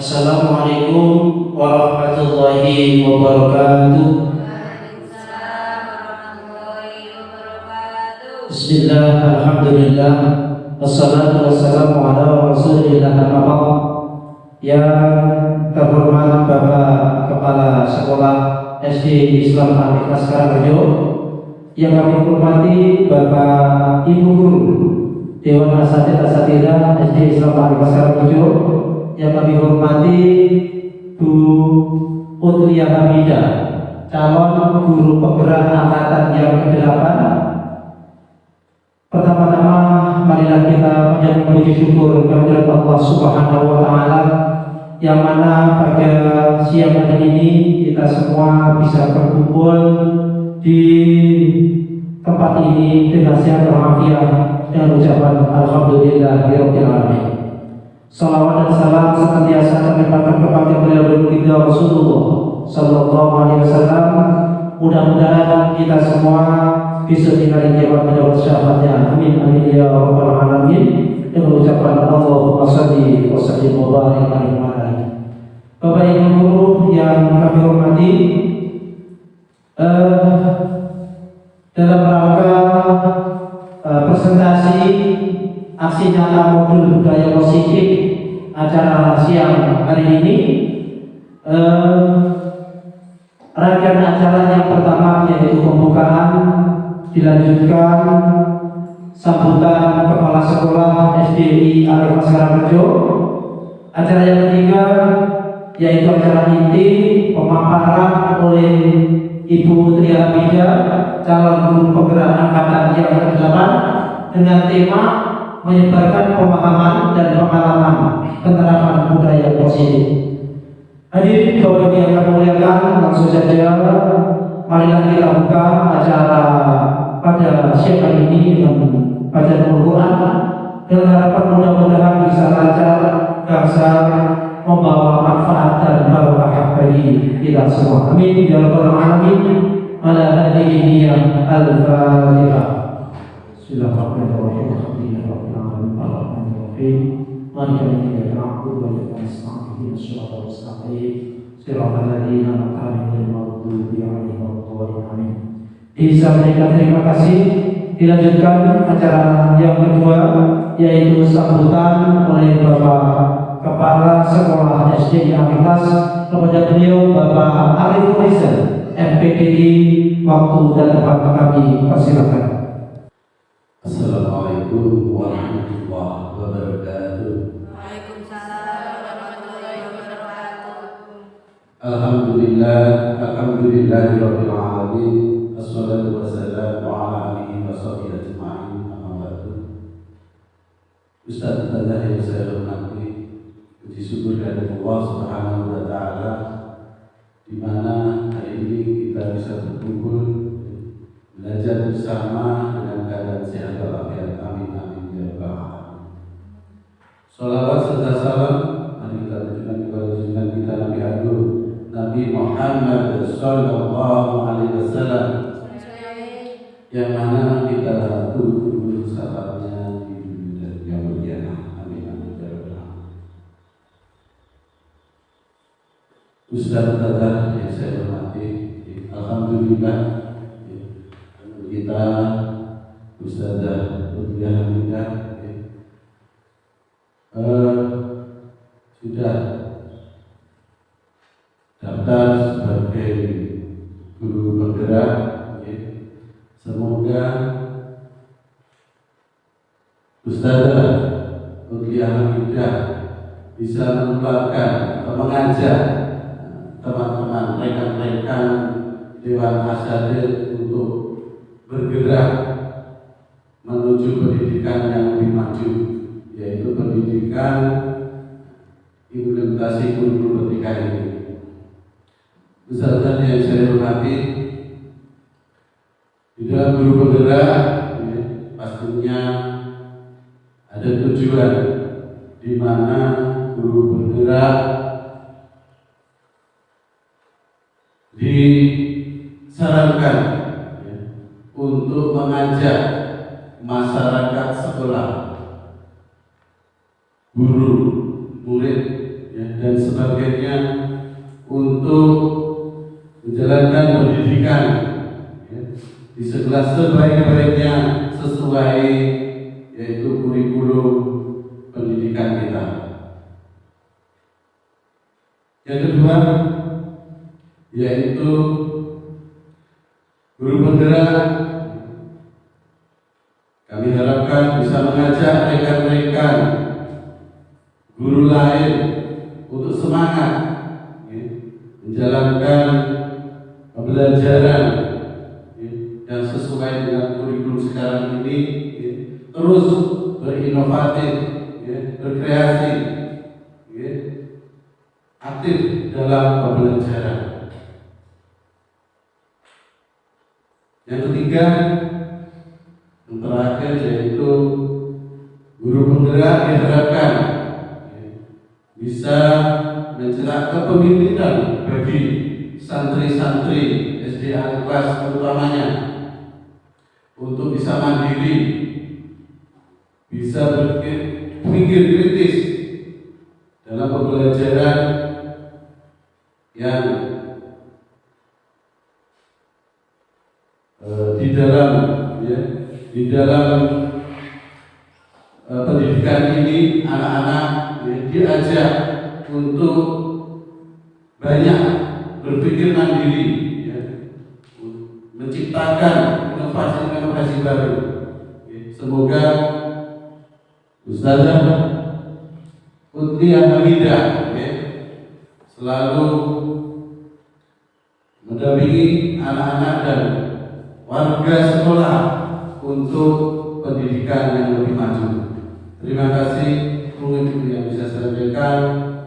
Assalamualaikum warahmatullahi wabarakatuh. Bismillah, alhamdulillah, wassalatu wassalamu ala rasulillah. Yang terhormat Bapak Kepala Sekolah SD Islam Al-Ikhlas Karangrejo, yang kami hormati Bapak Ibu Guru Dewan Asatidz SD Islam Al-Ikhlas Karangrejo, yang kami hormati Bu Utlia Hamidah, calon guru penggerak angkatan yang ke-8. Pertama-tama marilah kita panjatkan puji syukur kehadirat Allah Subhanahu wa taala, yang mana pada siang hari ini kita semua bisa berkumpul di tempat ini dengan sehat walafiat dengan ucapan alhamdulillahirabbil alamin. Salawat dan salam senantiasa terlimpahkan kepada beliau baginda Rasulullah sallallahu alaihi wasallam. Mudah-mudahan kita semua bisa tinggal di jawab mendapat syafaatnya. Amin amin ya rabbal alamin. Dengan ucapan Allahumma shalli wa sallim wa barik alaihi. Bapak Ibu guru yang kami hormati, dalam rangka presentasi aksi nyata modul budaya positif acara siang hari ini, rangkaian acara yang pertama yaitu pembukaan, dilanjutkan sambutan Kepala Sekolah SDI Al-Ikhlas Karangrejo. Acara yang ketiga yaitu acara inti pemaparan oleh Ibu Utlia Hamidah, calon guru penggerak angkatan yang ke-8, dengan tema menyebarkan pemahaman dan pengalaman penerapan budaya positif. Hadirin Bapak Ibu yang kami muliakan, langsung saja marilah kita buka acara pada siang hari ini dengan bacaan Al-Quran, dengan harapan mudah-mudahan bisa lancar dan membawa manfaat dan barokah bagi kita semua. Amin ya rabbal alamin. Ala hadihi al-Fatihah. Bismillahirrahmanirrahim. Maliki yaumiddin. Na'budu wa nasta'inu shiratal mustaqim. Shiratal ladzina an'amta 'alaihim ghairil maghdubi 'alaihim waladdallin. Disampaikan terima kasih. Dilanjutkan acara yang kedua yaitu sambutan oleh Bapak Kepala Sekolah SD Al-Ikhlas kepada beliau Bapak Arif Faisal, MPDI. Waktu dan tempat kami persilakan. Assalamualaikum warahmatullahi wabarakatuh. Waalaikumsalam warahmatullahi wabarakatuh. Alhamdulillahirabbil alamin. Wassalatu wassalamu ala alihi washabihi ajma'in. Amma ba'du. Ustaz Tadah yang saya hormati, puji syukur dari Allah Subhanahu wa taala, di mana hari ini kita bisa berkumpul belajar bersama dengan keadaan sehat walafiat. Amin amin ya rabbal alamin. Shalawat serta salam mari kita tujukan kepada junjungan kita Nabi Agung Nabi Muhammad sallallahu alaihi wasallam, yang mana kita tunggu sahabatnya di dunia dan yaumul qiyamah. Amin amin ya rabbal alamin. Ustaz Tadah yang saya hormati, alhamdulillah kita Ustazah Utlia Hamidah sudah daftar sebagai guru penggerak. Semoga Ustazah Utlia Hamidah bisa menularkan atau mengajak teman-teman rekan-rekan Dewan Asatidz untuk bergerak menuju pendidikan yang lebih maju, yaitu pendidikan implementasi kurikulum merdeka ini. Ustazah yang saya hormati, di dalam guru penggerak pastinya ada tujuan di mana guru penggerak disarankan untuk mengajak masyarakat sekolah, guru, murid, dan sebagainya untuk menjalankan pendidikan ya, di sekelas sebaik-baiknya sesuai yaitu kurikulum pendidikan kita. Yang kedua yaitu guru penggerak. Kami harapkan bisa mengajak rekan-rekan guru lain untuk semangat ya, menjalankan pembelajaran ya, yang sesuai dengan kurikulum sekarang ini ya, terus berinovatif ya, berkreasi ya, aktif dalam pembelajaran. Yang ketiga, yang terakhir yaitu guru penggerak diharapkan ya, bisa mencetak kepemimpinan bagi santri-santri SD akhir kelas terutamanya untuk bisa mandiri, bisa berpikir kritis dalam pembelajaran yang di dalam pendidikan ini anak-anak ya, diajak untuk banyak berpikir mandiri ya, menciptakan inovasi-inovasi baru ya. Semoga Ustazah Uthiyah Hamidah ya, selalu mendampingi anak-anak dan warga sekolah untuk pendidikan yang lebih maju. Terima kasih. Mungkin yang bisa saya sampaikan.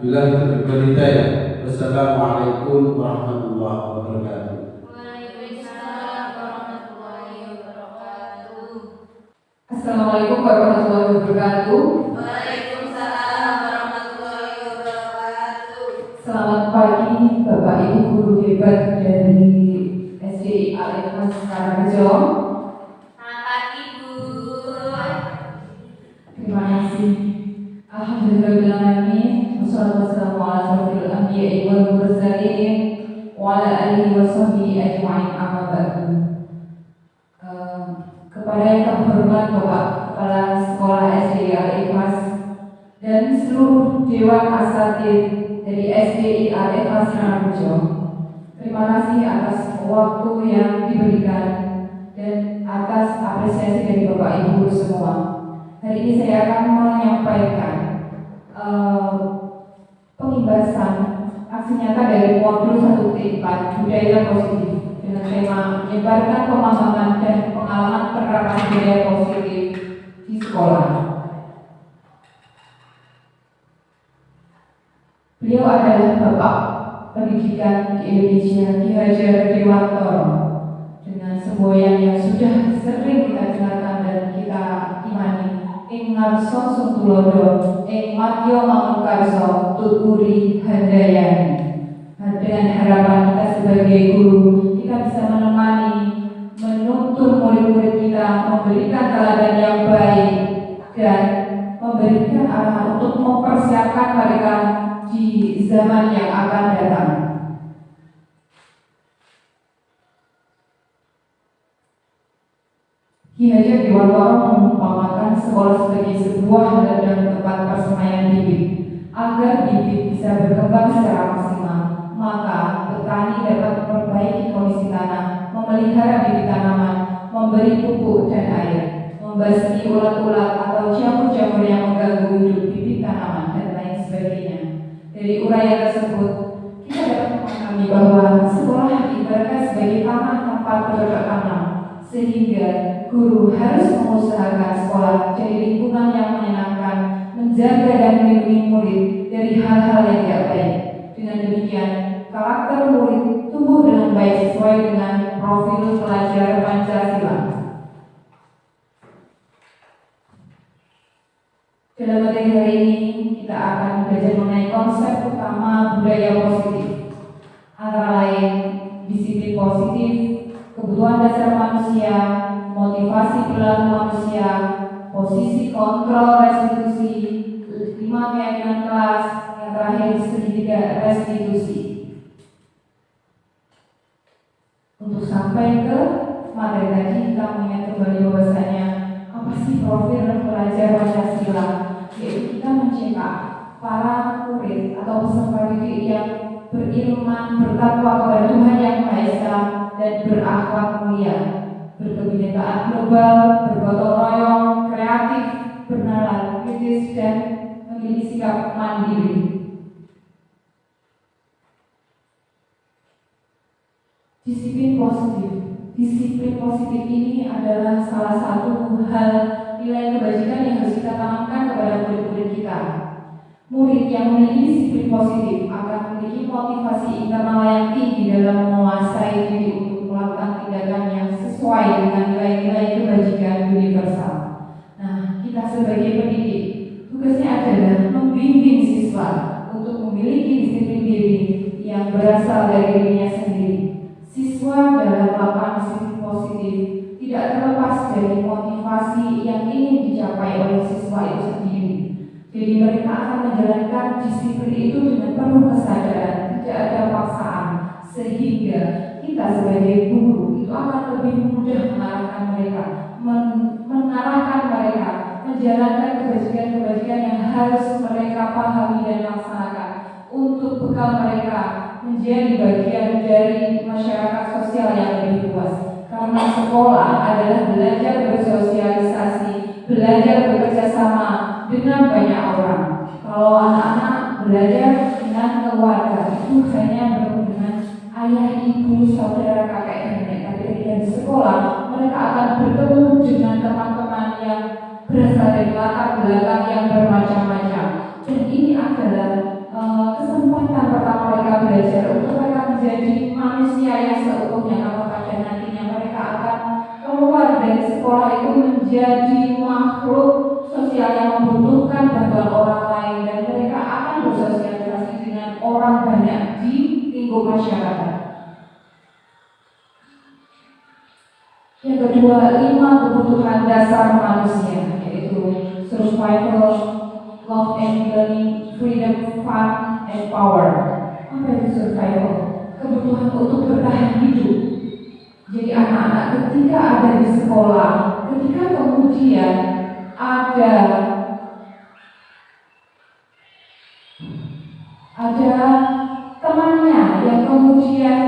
Bila kita berhidayah. Wassalamualaikum warahmatullahi wabarakatuh. Waalaikumsalam warahmatullahi wabarakatuh. Assalamualaikum warahmatullahi wabarakatuh. Waalaikumsalam warahmatullahi wabarakatuh. Selamat pagi Bapak Ibu guru hebat dari SD Al-Ikhlas Karangrejo. Selamat pagi, Bu. Terima kasih. Alhamdulillahirrahmanirrahim. Wassalatu wassalamu ala asyrofil anbiya'i wal mursalin wa ala alihi wa sahbihi ajma'in, amma ba'du. Kepada yang terhormat Bapak Kepala Sekolah SD Al-Ikhlas dan seluruh Dewan Asatidz dari SDI Al-Ikhlas Karangrejo, terima kasih atas waktu yang diberikan dan atas apresiasi dari Bapak Ibu semua. Hari ini saya akan menyampaikan pembahasan aksi nyata dari modul 1T4 budaya positif dengan tema menyebarkan pemahaman dan pengalaman penerapan budaya positif di sekolah. Beliau adalah Bapak Pendidikan di Indonesia, Ki Hajar Dewantoro, dengan semboyan yang sudah sering kita dengarkan dan kita imani. Ing ngarsa suntulodo, ing madya mangunkarsa, tuturi handayani. Dengan harapan kita sebagai guru, kita bisa menemani, menuntun murid-murid kita, memberikan teladan yang baik dan memberikan arahan untuk mempersiapkan mereka di zaman yang akan datang. Ki Hajar Dewantoro mengumpamakan sekolah sebagai sebuah ladang tempat persemaian bibit. Agar bibit bisa berkembang secara maksimal, maka petani dapat memperbaiki kondisi tanah, memelihara bibit tanaman, memberi pupuk dan air, membasmi ulat-ulat atau jamur-jamur yang mengganggu hidup bibit tanaman, dan lain sebagainya. Dari uraian tersebut, kita dapat memahami bahwa sekolah ibaratnya sebagai tanah tempat bercocok tanam, sehingga guru harus mengusahakan sekolah jadi lingkungan yang menyenangkan, menjaga dan melindungi murid dari hal-hal yang tidak baik. Dengan demikian, karakter murid tumbuh dengan baik sesuai dengan profil pelajar Pancasila. Dalam materi hari ini, kita akan belajar mengenai konsep utama budaya positif, antara lain disiplin positif, kebutuhan dasar manusia, motivasi perilaku manusia, posisi kontrol restitusi, 5 keyakinan kelas, yang terakhir segitiga restitusi. Untuk sampai ke materi tadi, kita mengingat kembali bahwasanya apa sih profil pelajar Pancasila, yaitu kita mencegah para murid atau peserta didik yang beriman, bertakwa kepada Tuhan Yang Maha Esa dan berakhlak mulia, berkebinekaan global, bergotong royong, kreatif, bernalar, kritis, dan memiliki sikap mandiri. Disiplin positif ini adalah salah satu hal nilai kebajikan yang harus kita tanamkan kepada murid-murid kita. Murid yang memiliki disiplin positif akan memiliki motivasi internal yang tinggi dalam menguasai diri untuk melakukan tindakan yang sesuai dengan nilai-nilai kebajikan universal. Nah, kita sebagai pendidik, tugasnya adalah membimbing siswa untuk memiliki disiplin diri yang berasal dari dirinya sendiri. Siswa dalam melakukan disiplin positif tidak terlepas dari motivasi yang ingin dicapai oleh siswa itu sendiri. Jadi mereka akan menjalankan disiplin itu dengan penuh kesadaran, tidak ada paksaan, sehingga kita sebagai guru itu akan lebih mudah mengarahkan mereka, menjalankan kebajikan-kebajikan yang harus mereka pahami dan laksanakan untuk bekal mereka menjadi bagian dari masyarakat sosial yang lebih luas. Karena sekolah adalah belajar bersosialisasi, belajar bekerja sama dengan banyak orang. Kalau anak-anak belajar dengan keluarga, itu hanya bertemu dengan ayah, ibu, saudara, kakek, nenek. Tapi ketika di sekolah, mereka akan bertemu dengan teman-teman yang berasal dari latar belakang yang bermacam-macam. Dan ini adalah kesempatan pertama mereka belajar untuk mereka menjadi manusia yang seutuhnya. Kalau pada nantinya mereka akan keluar dari sekolah itu menjadi makhluk sosial yang membutuhkan bantuan orang lain, dan mereka akan bersosialisasi dengan orang banyak di lingkup masyarakat. Yang kedua, 5 kebutuhan dasar manusia, yaitu survival, love and belonging, freedom, fun, and power. Apa itu survival? Kebutuhan untuk bertahan hidup. Jadi anak-anak ketika ada di sekolah, ketika kemudian ada temannya yang kemudian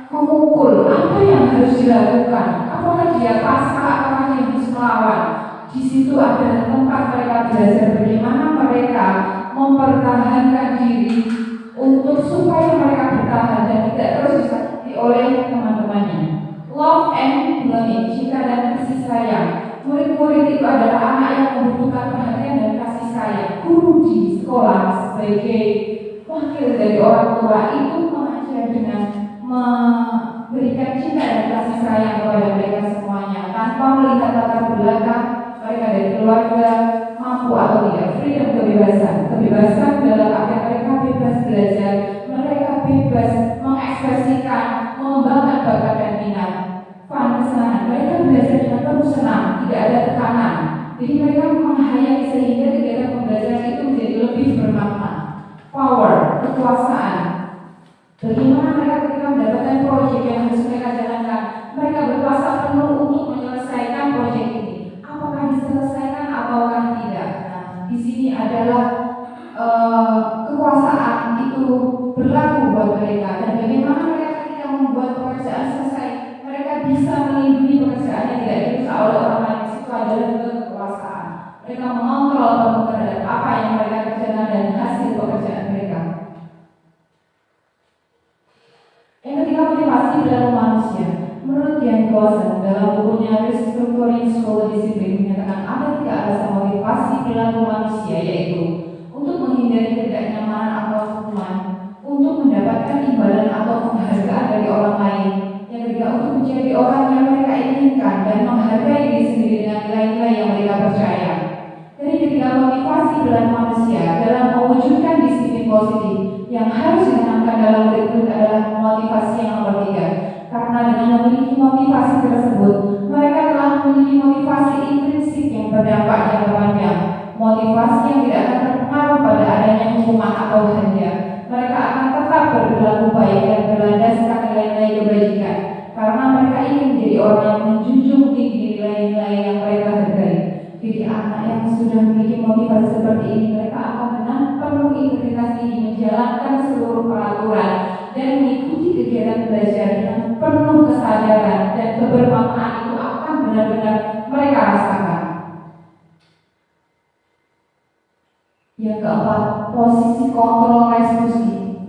memukul, apa yang harus dilakukan? Apakah dia pasrah, apakah dia harus melawan? Di situ adalah tempat mereka belajar bagaimana mereka mempertahankan diri untuk supaya mereka bertahan dan tidak terus disakiti oleh teman-temannya. Love and belonging, cinta dan kasih sayang. Murid-murid itu adalah anak yang membutuhkan perhatian dan kasih sayang. Guru di sekolah sebagai wakil dari orang tua itu mengajar dengan memberikan cinta dan kasih sayang kepada mereka semuanya, tanpa melihat latar belakang mereka dari keluarga, mampu atau tidak. Freedom, kebebasan dalam arti mereka bebas belajar, mereka bebas mengekspresikan, mengembangkan bakat dan minat. Fun, kesenangan, mereka belajar dengan penuh senang, tidak ada tekanan. Jadi mereka menghayati sehingga kegiatan pembelajaran itu menjadi lebih bermakna. Power, kekuasaan. Bagaimana mereka ketika mendapatkan proyek yang harus mereka jalankan, mereka berkuasa penuh untuk menyelesaikan proyek ini. Apakah diselesaikan ataukah tidak? Nah, di sini adalah kekuasaan itu berlaku buat mereka, dan bagaimana mereka ketika membuat pekerjaan selesai, mereka bisa melindungi pekerjaan yang tidak dirusak oleh orang lain. Itu adalah juga kekuasaan. Mereka mengontrol penuh terhadap apa yang mereka kerjakan dan hasil pekerjaan mereka. Yang ketiga, motivasi perilaku manusia. Menurut Jan Gosen dalam bukunya Restructuring School Discipline menyatakan ada 3 alasan motivasi perilaku manusia, yaitu untuk menghindari ketidaknyamanan atau hukuman, untuk mendapatkan imbalan atau penghargaan dari orang lain, yang ketiga untuk menjadi orang yang mereka inginkan dan menghargai diri sendiri dengan nilai-nilai yang mereka percaya. Dari ketiga motivasi perilaku manusia dalam mewujudkan disiplin positif yang harus ditanamkan dalam murid-murid adalah motivasi yang nomor 3. Karena dengan memiliki motivasi tersebut, mereka telah memiliki motivasi intrinsik yang berdampak jangka panjang, motivasi yang tidak akan berpengaruh pada adanya hukuman atau hadiah. Mereka akan tetap berperilaku baik dan berlandaskan nilai-nilai kebajikan, karena mereka ingin menjadi orang yang menjunjung tinggi nilai-nilai yang mereka hargai. Jadi anak yang sudah memiliki motivasi seperti ini, mereka akan dengan penuh integritas tinggi menjalankan seluruh peraturan dan mengikuti kegiatan belajar dengan penuh kesadaran, dan kebermanfaatan itu akan benar-benar mereka rasakan. Yang keempat, posisi kontrol restitusi.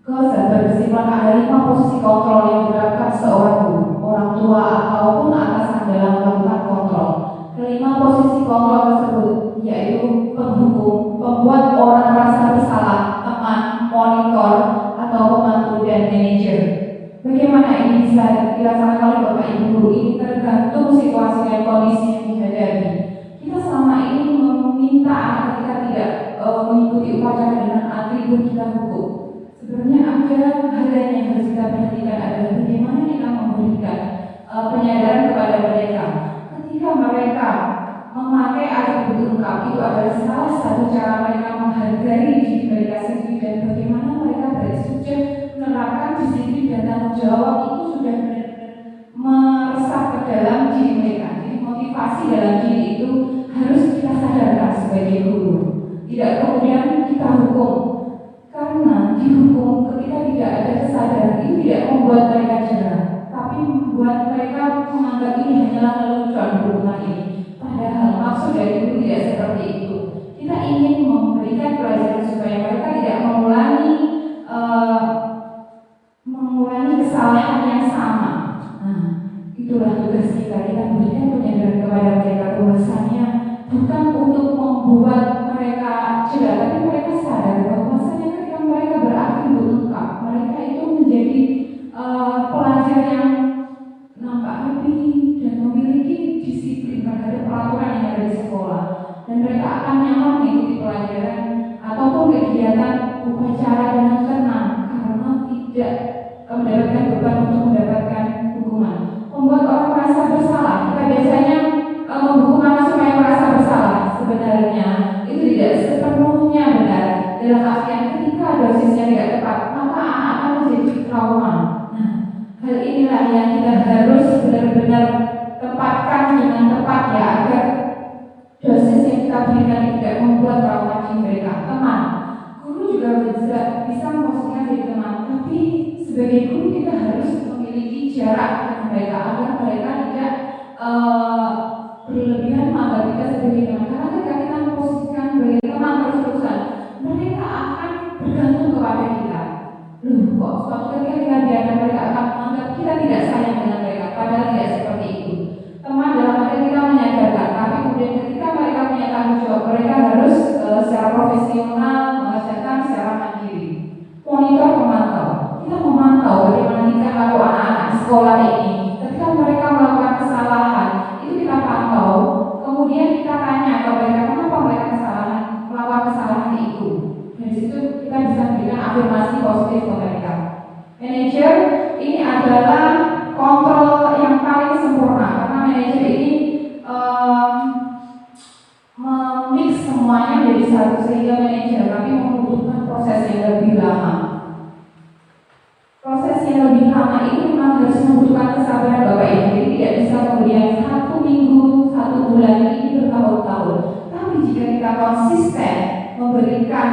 Goza berkesimpulan ada 5 posisi kontrol yang diterapkan seorang guru, orang tua ataupun atasan dalam melakukan kontrol. Kelima posisi kontrol tersebut yaitu penghukum, pembuat orang merasa bersalah, teman, monitor, atau pembantu dan manajer. Bagaimana ini bisa dilaksanakan oleh Bapak Ibu guru? Ini tergantung situasi dan kondisi yang dihadapi. Kita selama ini meminta anak kita tidak mengikuti upacara dengan atribut kita hukum. Sebenarnya ada halnya yang harus kita perhatikan adalah bagaimana kita memberikan penyadaran kepada mereka. Ketika mereka memakai atribut lengkap, itu adalah salah satu cara mereka menghargai diri mereka sendiri, dan bagaimana mereka berarti sudah menerapkan disiplin dan tanggung jawab itu sudah benar-benar meresap ke dalam diri mereka. Jadi motivasi dalam diri itu harus kita sadarkan sebagai guru. Tidak kemudian kita hukum, karena dihukum ketika tidak ada kesadaran itu tidak membuat mereka jerah, tapi membuat mereka menganggap ini hanyalah lelucon hukuman ini. Padahal maksud dari guru tidak seperti itu. Kita ingin memberikan pelajaran supaya mereka tidak mengulangi kesalahan yang sama. Nah, itulah tugas kita. Kita memberikan penyadaran kepada mereka bahwasanya bukan untuk membuat mereka jerah, tapi mereka sadar bahwasanya ketika mereka beratribut lengkap, mereka itu menjadi pelajar yang nampak lebih dan memiliki disiplin terhadap peraturan yang ada di sekolah, dan mereka akan nyaman mengikuti pelajaran ataupun kegiatan upacara dengan tenang karena tidak mendapatkan beban untuk mendapatkan hukuman. Membuat orang merasa bersalah. Kita biasanya menghukum anak supaya merasa bersalah. Sebenarnya itu tidak sepenuhnya benar. Dalam artian ketika dosisnya tidak tepat, maka anak akan menjadi trauma. Nah, hal inilah yang kita harus benar-benar tempatkan dengan tepat ya, agar dosis yang kita berikan tidak membuat trauma di mereka. Teman, guru juga bisa memposisikan jadi teman, tapi sebagai guru kita harus memiliki jarak dengan mereka agar mereka tidak berlebihan menganggap kita sebagai teman. Karena ketika kita memposisikan sebagai teman terus-terusan, mereka akan bergantung kepada kita. Loh, kok suatu ketika kita biarkan mereka akan menganggap kita tidak sayang dengan mereka, padahal tidak seperti itu. Teman dalam arti kita menyadarkan, tapi kemudian ketika mereka punya tanggung jawab, mereka harus secara profesional mengerjakan secara mandiri. Monitor, memantau. Kita memantau bagaimana tingkah laku anak-anak di sekolah ini. Ketika mereka melakukan kesalahan, itu kita pantau. Kemudian kita tanya ke mereka kenapa mereka melakukan kesalahan itu. Dari situ kita bisa memberikan afirmasi positif ke mereka. Manajer ini adalah kontrol yang paling sempurna, karena manajer ini memix semuanya menjadi satu, sehingga manajer tapi membutuhkan proses yang lebih lama. Proses yang lebih lama ini memang harus membutuhkan kesabaran Bapak Ibu. Jadi tidak bisa kemudian 1 minggu, 1 bulan, ini bertahun-tahun. Tapi jika kita konsisten memberikan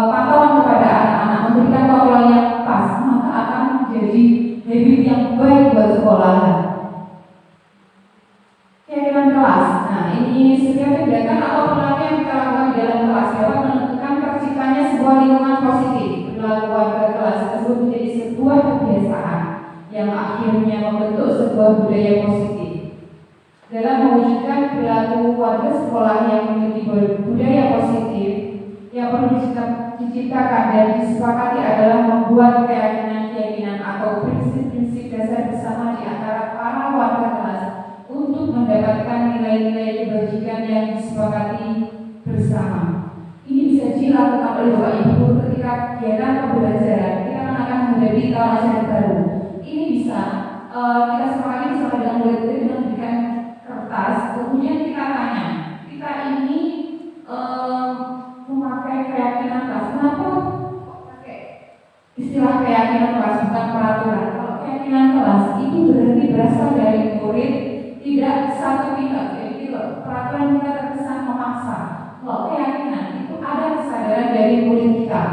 pantauan kepada anak-anak, memberikan kontrol yang pas, maka akan menjadi habit yang baik buat sekolahan. Keyakinan kelas. Nah, ini setiap kegiatan atau perilaku yang kita lakukan di dalam kelas dapat menentukan terciptanya sebuah lingkungan positif. Perilaku warga kelas tersebut menjadi sebuah kebiasaan yang akhirnya membentuk sebuah budaya positif. Dalam mewujudkan perilaku warga sekolah yang memiliki budaya positif, yang perlu diciptakan dan disepakati adalah membuat keyakinan-keyakinan atau prinsip-prinsip dasar bersama di antara para warga kelas untuk mendapatkan nilai-nilai kebajikan yang disepakati bersama. Ini bisa dilakukan oleh Bapak Ibu ketika kegiatan pembelajaran. Kita akan menghadapi tahun ajaran baru. Ini bisa kita sepakati bersama dengan murid-murid dengan memberikan kertas, kemudian kita tanya, kita ini keyakinan kelas, bukan peraturan. Kalau keyakinan kelas itu berarti berasal dari murid, tidak satu pihak. Jadi peraturan kita terkesan memaksa. Kalau keyakinan itu ada kesadaran dari murid kita.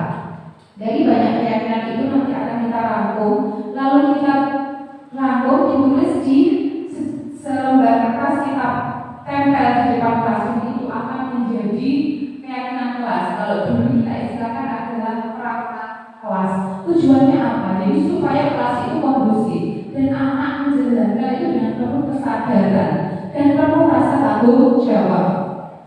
Dari banyak keyakinan itu nanti akan kita rangkum, lalu kita rangkum ditulis di selembar kertas, kita tempel di depan kelas. Itu akan menjadi keyakinan kelas. Kalau dulu kita istilahkan adalah peraturan kelas. Tujuannya apa? Jadi supaya kelas itu kondusif dan anak menjalankan itu dengan penuh kesadaran dan penuh rasa tanggung jawab.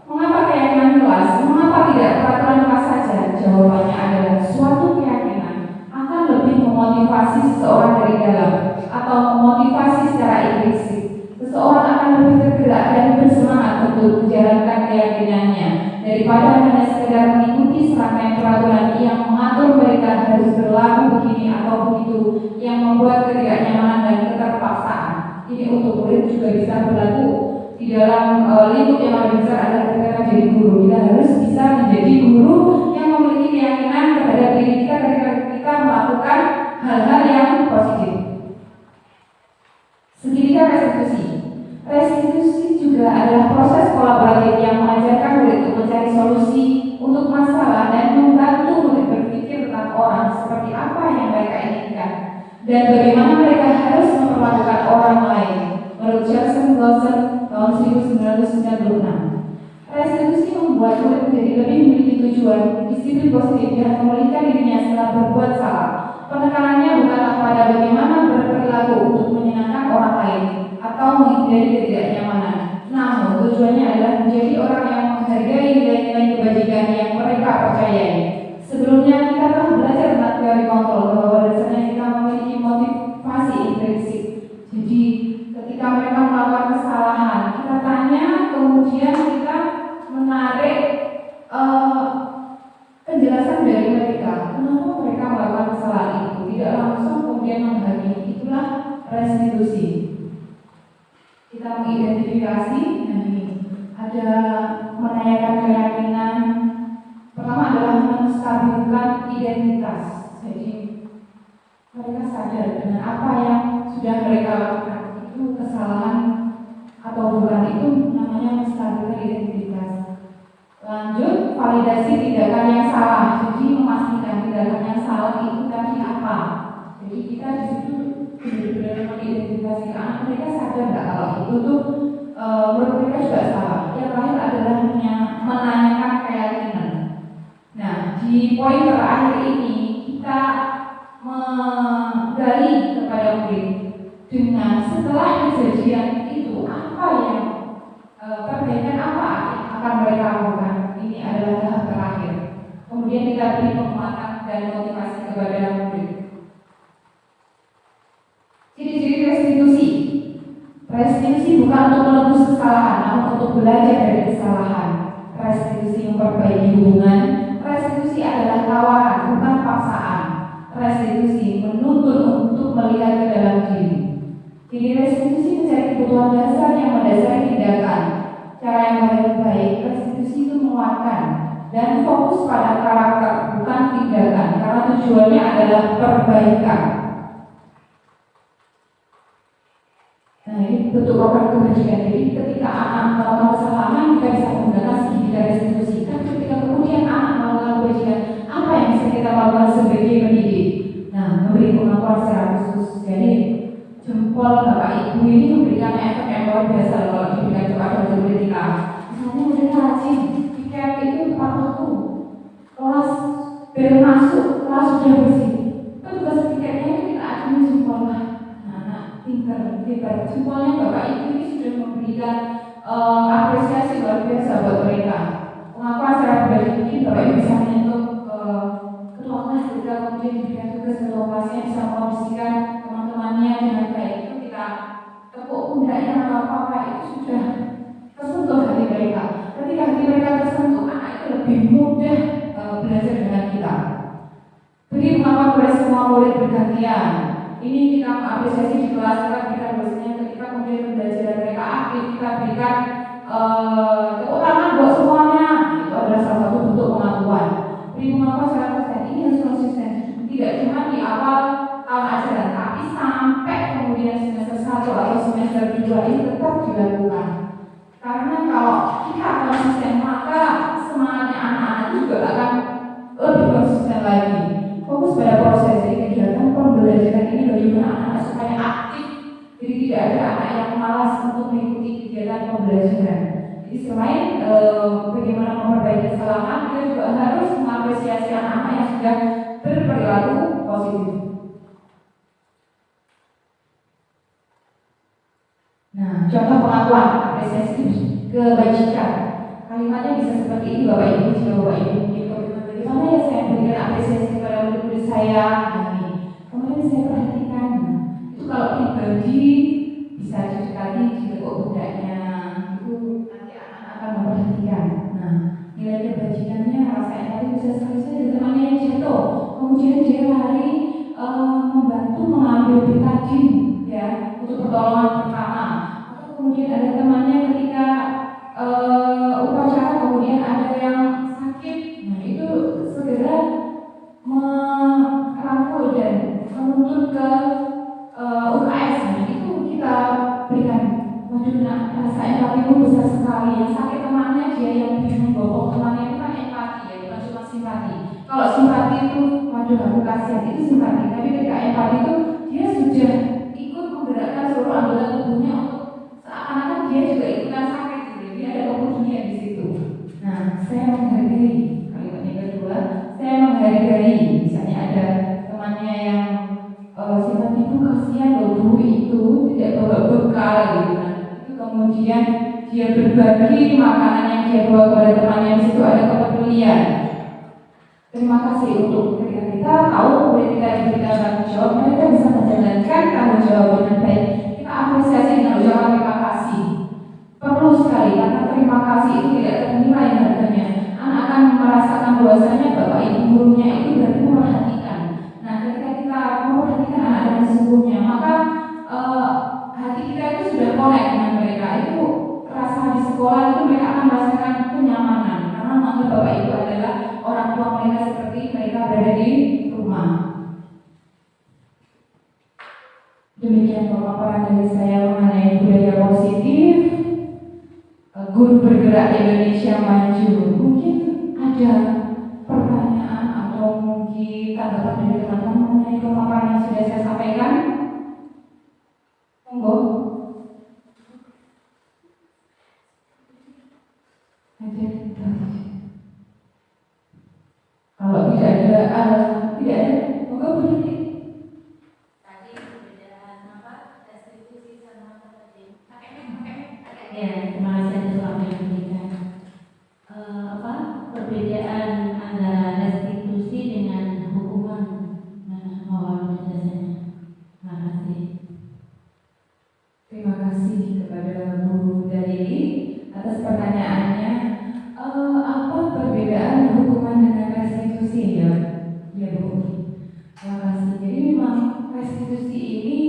Mengapa keyakinan kelas? Mengapa tidak peraturan kelas saja? Jawabannya adalah suatu keyakinan akan lebih memotivasi seseorang dari dalam atau memotivasi secara intrinsik. Seseorang akan lebih tergerak dan bersemangat untuk menjalankan keyakinannya daripada hanya sekedar mengikuti serangkaian peraturan yang mengatur mereka harus berlaku begini atau begitu, yang membuat ketidaknyamanan dan keterpaksaan. Ini untuk murid juga bisa berlaku di dalam lingkup yang lebih besar adalah ketika jadi guru. Kita harus bisa menjadi guru yang memiliki keyakinan terhadap diri kita ketika kita melakukan hal-hal yang positif. Segitiga restitusi. Restitusi juga adalah proses kolaboratif yang mengajarkan murid untuk mencari solusi untuk masalah dan membantu murid berpikir tentang orang seperti apa yang mereka inginkan dan bagaimana mereka harus memperlakukan orang lain. Menurut Jackson Lawson tahun 1996, restitusi membuat murid menjadi lebih memiliki tujuan, disiplin positif dan memulihkan dirinya setelah berbuat salah. Penekanannya bukanlah pada bagaimana berperilaku untuk menyenangkan orang lain atau menghindari ketidaknyamanan, namun tujuannya adalah menjadi orang yang menghargai nilai-nilai kebajikan yang mereka percayai. Sebelumnya kita telah belajar tentang teori kontrol bahwa dasarnya kita memiliki motivasi intrinsik. Jadi ketika mereka melakukan kesalahan, kita tanya, kemudian kita menarik penjelasan dari mereka, kenapa mereka melakukan kesalahan itu, tidak langsung kemudian menghakimi. Itulah restitusi. Kita mengidentifikasi, nah ini ada menanyakan keyakinan. Pertama adalah menstabilkan identitas. Jadi mereka sadar dengan apa yang sudah mereka lakukan itu kesalahan atau bukan, itu namanya menstabilkan identitas. Lanjut, validasi tindakan yang salah. Jadi memastikan tindakan yang salah itu tadi apa. Jadi kita di situ benar-benar mengidentifikasi anak mereka sadar nggak kalau itu tuh menurut mereka juga salah. Yang terakhir adalah menanyakan keyakinan. Nah, di poin terakhir ini kita menggali kepada murid dengan setelah kejadian itu apa yang perbaikan apa akan mereka lakukan. Ini adalah tahap terakhir. Kemudian kita beri penguatan dan motivasi kepada murid. Ciri-ciri restitusi. Restitusi bukan untuk menebus kesalahan, namun untuk belajar dari kesalahan. Restitusi memperbaiki hubungan. Restitusi adalah tawaran, bukan paksaan. Restitusi menuntut untuk melihat ke dalam diri. Jadi restitusi mencari kebutuhan dasar yang mendasari tindakan. Cara yang paling baik, restitusi itu menguatkan dan fokus pada karakter, bukan tindakan, karena tujuannya adalah perbaikan. Nah, ini bentuk program kebajikan. Jadi ketika anak melakukan kesalahan, kita bisa menggunakan segitiga restitusi. Tapi ketika kemudian anak melakukan kebajikan, apa yang bisa kita lakukan sebagai pendidik? Nah, memberi pengakuan secara khusus. Jadi jempol Bapak Ibu ini memberikan efek yang luar biasa kalau diberikan kepada murid kita. Misalnya murid rajin, tiket itu tepat waktu, kelas bel masuk, kelas sudah bersih. Itu tugas tiketnya itu kita akan jempol. Pinter. Jempolnya Bapak Ibu ini sudah memberikan apresiasi luar biasa buat mereka. Pengakuan secara pribadi mungkin Bapak Ibu bisa menyentuh ketua kelas ketika kemudian diberikan tugas ketua kelasnya bisa membersihkan teman-temannya dengan baik. Itu kita tepuk pundaknya atau apa itu sudah tersentuh hati mereka. Ketika hati mereka tersentuh, anak itu lebih mudah belajar dengan kita. Beri pengakuan kepada semua murid bergantian. Ini kita mengapresiasi di kelas, kita berikan dosennya ketika kemudian pembelajaran mereka aktif, kita berikan tepuk tangan buat semuanya. Itu adalah salah satu bentuk pengakuan. Beri pengakuan secara konsisten, ini harus konsisten. Tidak cuma di awal atau semester 2 ini tetap dilakukan. Karena kalau kita konsisten, maka semangatnya anak-anak juga akan lebih konsisten lagi. Fokus pada proses. Jadi kegiatan pembelajaran ini bagaimana anak-anak supaya aktif. Jadi tidak ada anak yang malas untuk mengikuti kegiatan pembelajaran. Jadi selain bagaimana memperbaiki kesalahan, kita juga harus mengapresiasi anak-anak yang sudah berperilaku positif. Nah, contoh pengakuan apresiasi kebajikan. Kalimatnya bisa seperti ini, Bapak Ibu. Jika Bapak Ibu bagaimana ya saya berikan apresiasi kepada murid-murid saya? Nah, ini kemarin saya perhatikan. Nah, itu kalau pribadi bisa didekati di lekuk pundaknya. Itu nanti anak-anak akan memperhatikan. Nah, nilai kebajikannya rasa empati bisa sekali saja temannya yang jatuh. Kemudian dia lari membantu mengambil betadine ya untuk pertolongan pertama. Atau kemudian ada temannya ketika upacara kemudian ada yang sakit, nah itu segera merangkul dan menuntut ke UKS. Nah itu kita berikan, waduh nak rasa empatimu besar sekali. Yang sakit temannya, dia yang bingung bobok temannya, itu kan empati ya, bukan cuma simpati. Kalau simpati itu waduh aku kasihan, itu simpati. Tapi ketika empati itu dia sudah ikut menggerakkan seluruh anggota tubuhnya untuk seakan-akan dia juga ikutan sakit gitu. Dia ada kepedulian di situ. Nah, saya menghargai kalimat yang kedua. Saya menghargai misalnya ada temannya yang simpati itu kasihan loh bu itu tidak bawa bekal gitu. Nah, itu kemudian dia berbagi makanan yang dia bawa kepada temannya, di situ ada kepedulian. Terima kasih untuk ketika kita tahu murid kita diberikan tanggung jawab, mereka bisa menjalankan tanggung jawab dengan baik. Kita apresiasi dengan ucapan terima kasih. Perlu sekali karena terima kasih itu tidak ternilai harganya. Anak akan merasakan bahwasanya bapak ibu gurunya itu berarti memperhatikan. Nah, ketika kita memperhatikan anak dengan sesungguhnya, maka hati kita itu sudah connect dengan mereka. Itu rasa di sekolah itu mereka akan merasakan kenyamanan karena menganggap bapak ibu adalah orang tua mereka seperti mereka berada di rumah. Demikian pemaparan dari saya mengenai budaya positif guru bergerak Indonesia maju. Mungkin ada pertanyaan atau mungkin tanggapan dari teman-teman mengenai pemaparan yang sudah saya sampaikan. Monggo. Kalau tidak ada, monggo berhenti. Tadi perbedaan apa? Restitusi sama apa tadi? Ya, terima kasih atas waktu yang diberikan. Perbedaan antara restitusi dengan hukuman, mohon penjelasannya. Terima kasih. Terima kasih kepada Bu Dalili atas pertanyaannya. Apa perbedaan hukuman dengan restitusi ya? Ya Bu. Terima kasih. Jadi memang restitusi ini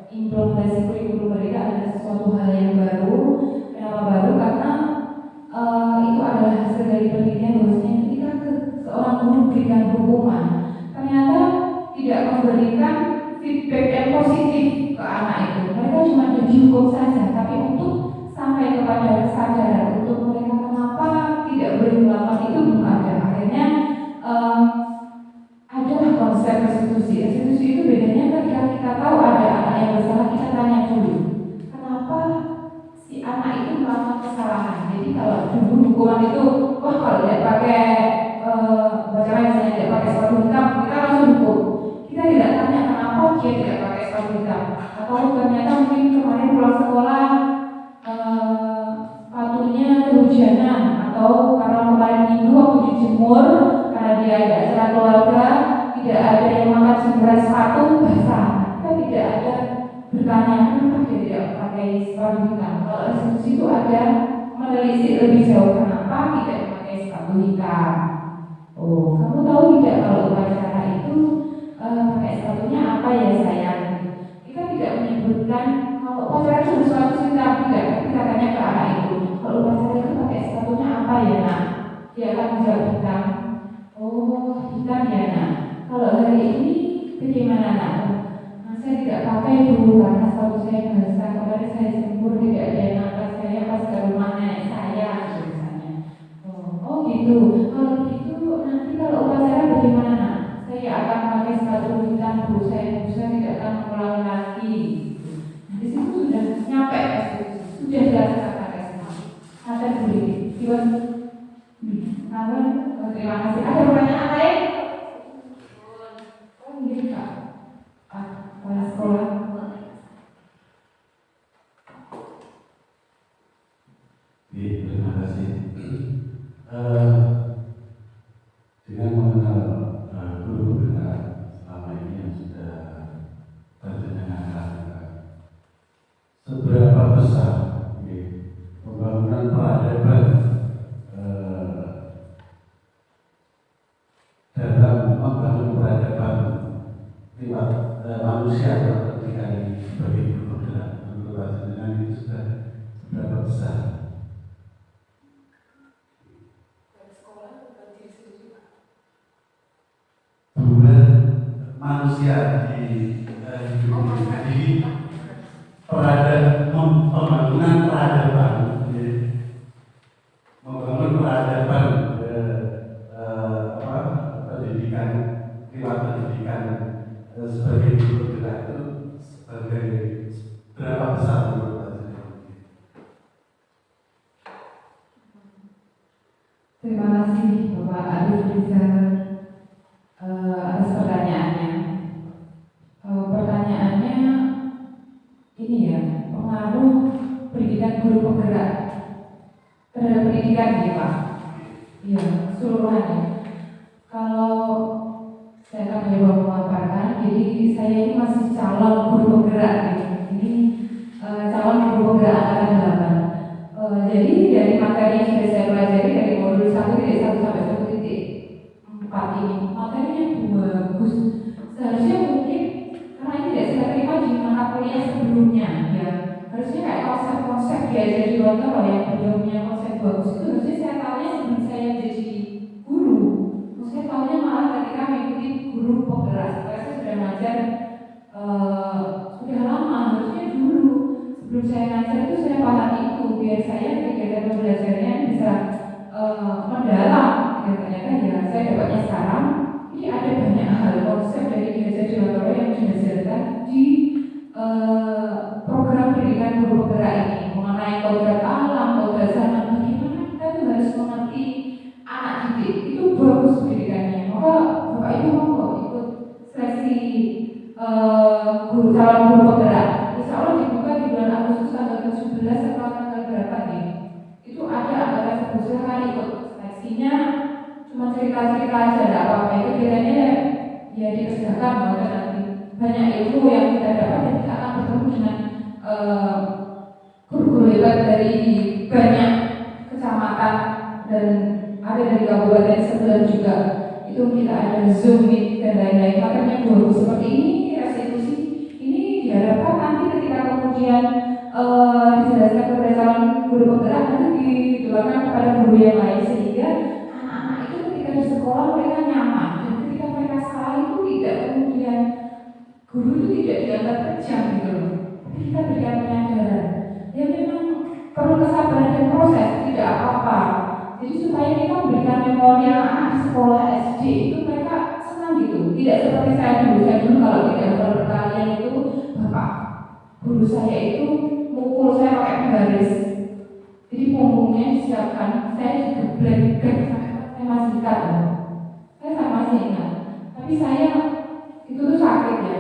implementasi kurikulum mereka adalah sesuatu hal yang baru. Kenapa baru? Karena itu adalah hasil dari penelitian bahwasanya ketika seorang guru memberikan hukuman, ternyata tidak memberikan feedback yang positif ke anak itu. Mereka cuma dihukum saja, tapi untuk sampai kepada kesadaran untuk mereka kenapa tidak boleh melakukan itu belum ada. Akhirnya adalah konsep restitusi. Restitusi itu bedanya ketika kita tahu ada anak yang bersalah, kita tanya dulu kenapa si anak itu melakukan kesalahan. Jadi kalau dulu hukuman itu, wah kalau tidak pakai bacaan misalnya tidak pakai sepatu hitam, kita langsung hukum. Kita tidak tanya kenapa dia tidak pakai sepatu hitam. Atau ternyata mungkin kemarin pulang sekolah sepatunya kehujanan, atau karena kemarin minggu waktu dijemur karena dia ada acara keluarga, tidak ada yang makan jemuran sepatu basah. Kita tidak ada bertanya kenapa dia tidak pakai sepatu hitam. Kalau restitusi itu ada menelisik lebih jauh kenapa tidak pakai sepatu hitam. Oh, kamu tahu tidak kalau upacara itu pakai sepatunya apa ya sayang? Kita tidak menyebutkan kalau upacara itu sepatu hitam, tidak. Kita tanya ke anak itu, kalau upacara itu pakai sepatunya apa ya nak? Dia akan menjawab hitam. Oh, hitam ya nak. Kalau hari ini bagaimana nak? Saya tidak Bu, karena status saya basah. Kemarin saya sempur, tidak ada yang angkat saya pas ke rumah nenek saya misalnya. Oh gitu. Kalau gitu nanti kalau upacara bagaimana? Saya akan pakai sepatu hitam Bu, saya tidak akan mengulangi lagi. Nah, di situ sudah nyampe sudah dilaksanakan semua. Ada boleh. Kawan, terima kasih. Ada pertanyaan lain? Oh, ini Kak. Kepala sekolah. Terima kasih. Dengan mengenal guru benar selama ini yang sudah terjenengan, seberapa besar pembangunan peradaban dalam membangun peradaban lewat manusia dalam ketika ini sebagai guru bergerak menurut jenengan itu sudah seberapa besar? Hubungan manusia di pembangunan peradaban, membangun peradaban pendidikan lewat pendidikan sebagai guru bergerak itu sebagai berapa besar menurut Anda? Terima kasih Bapak Arif Rizal atas pertanyaannya. Pertanyaannya ini ya, pengaruh pendidikan guru penggerak terhadap pendidikan ya Pak? Iya, keseluruhannya. Kalau saya akan mencoba memaparkan, jadi saya ini masih calon guru penggerak gitu. Ini calon guru penggerak angkatan 8. Jadi dari materi yang sudah saya pelajari dari modul 1.1 sampai 1.4 ini, materinya bagus. Seharusnya mungkin karena ini tidak saya terima di mata kuliah sebelumnya, ya. Harusnya kayak konsep-konsep diajar di luar kalau yang beliau punya konsep bagus itu harusnya saya tahunya sebelum saya jadi guru. Saya tahunya malah ketika mengikuti guru penggerak. Saya sudah ngajar sudah lama, harusnya dulu sebelum saya ngajar itu saya paham itu biar saya kegiatan pembelajarannya bisa mendalam. Ya, ternyata ya saya dapatnya sekarang ini ada banyak hal konsep dari Ki Hajar Dewantara yang dihasilkan di program pendidikan guru penggerak ini mengenai kodrat alam, kodrat zaman, bagaimana kita tuh harus mengerti anak didik itu bagus pendidikannya. Maka Bapak Ibu mau ikut seleksi guru calon guru penggerak. Insya Allah dibuka di bulan Agustus tanggal 17 atau tanggal berapa nih? Itu ada angkatan 11 silakan ikut seleksinya. Cuma cerita-cerita aja, tidak apa-apa. Itu kiranya ya dikerjakan bahwa nanti banyak ilmu yang kita dapat dan kita akan bertemu dengan guru-guru hebat dari banyak kecamatan dan ada dari kabupaten sebelah juga. Itu kita ada Zoom meet dan lain-lain. Makanya guru seperti ini restitusi ini diharapkan nanti ketika kemudian dijelaskan kepada calon guru penggerak nanti ditularkan kepada guru yang lain sehingga anak-anak itu ketika di sekolah mereka nyaman dan ketika mereka salah itu tidak kemudian guru itu tidak dianggap kejam gitu loh. Tapi kita berikan penyadaran. Ya memang perlu kesabaran dan proses, tidak apa-apa. Jadi supaya kita memberikan memori anak di sekolah SD itu mereka senang gitu. Tidak seperti saya dulu kalau tidak berkalian itu bapak guru saya itu mukul saya pakai pembaris. Jadi punggungnya disiapkan, saya digeblek sampai saya masih ingat loh. Saya masih ingat. Tapi saya itu tuh sakit ya.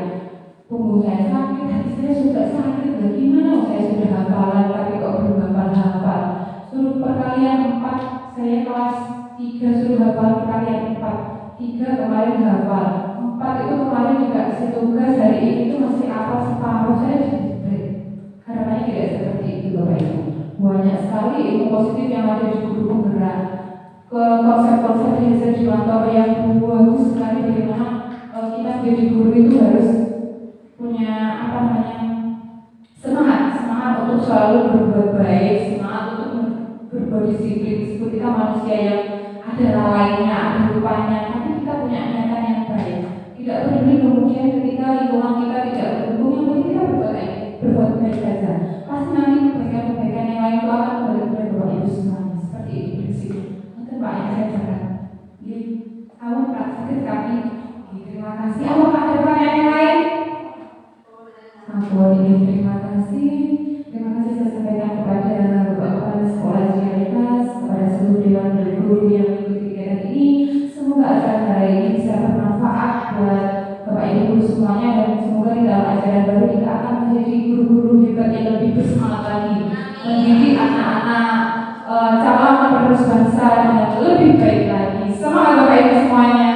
Punggung saya sakit, hati saya sudah sakit. Bagaimana saya sudah hafalan tapi kok belum hafal-hafal. Suruh perkalian 4, saya kelas 3 suruh hafal perkalian 4. 3 kemarin hafal. 4 itu kemarin juga kasih tugas, hari ini tuh masih apa separuh saya digeblek. Harapannya tidak seperti itu Bapak Ibu. Banyak sekali ilmu positif yang ada di guru penggerak. Ke konsep-konsep Ki Hajar Dewantara yang bagus sekali bagaimana kita menjadi guru itu harus punya semangat untuk selalu berbuat baik, semangat untuk berbuat disiplin. Meskipun kita manusia yang ada lalainya, ada lupanya, tapi kita punya niatan yang baik. Tidak peduli kemudian ketika lingkungan kita tidak mendukung, yang penting kita berbuat saya cepat. Kamu praktis kami. Terima kasih. Apakah ada pertanyaan yang lain? Aku terima kasih. Terima kasih saya sampaikan kepada Bapak Kepala Sekolah Cialitas, kepada seluruh dewan dan guru yang mengikuti kegiatan ini. Semoga acara hari ini bisa bermanfaat buat Bapak Ibu guru semuanya, dan semoga di dalam ajaran baru kita akan menjadi guru-guru hebat yang lebih bersemangat lagi, mendidik anak-anak calon penerus bangsa dengan lebih baik lagi. Semangat Bapak Ibu semuanya.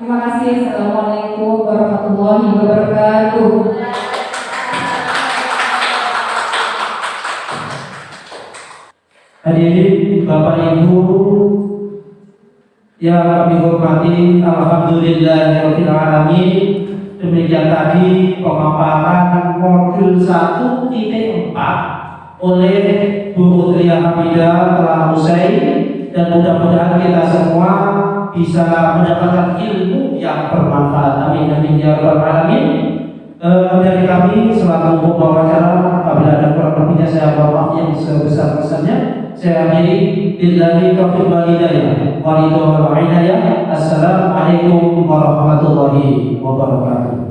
Terima kasih. Assalamualaikum warahmatullahi wabarakatuh. Hadirin Bapak Ibu yang kami hormati, alhamdulillahirabbil alamin. Demikian tadi pemaparan modul 1.4 oleh Bu Utria Hamidah telah usai, dan mudah-mudahan kita semua bisa mendapatkan ilmu yang bermanfaat. Amin amin ya rabbal alamin. Dari kami selaku pembawa acara, apabila ada kurang lebihnya saya mohon maaf yang sebesar-besarnya. Saya akhiri billahi taufiq wal hidayah. Assalamualaikum warahmatullahi wabarakatuh.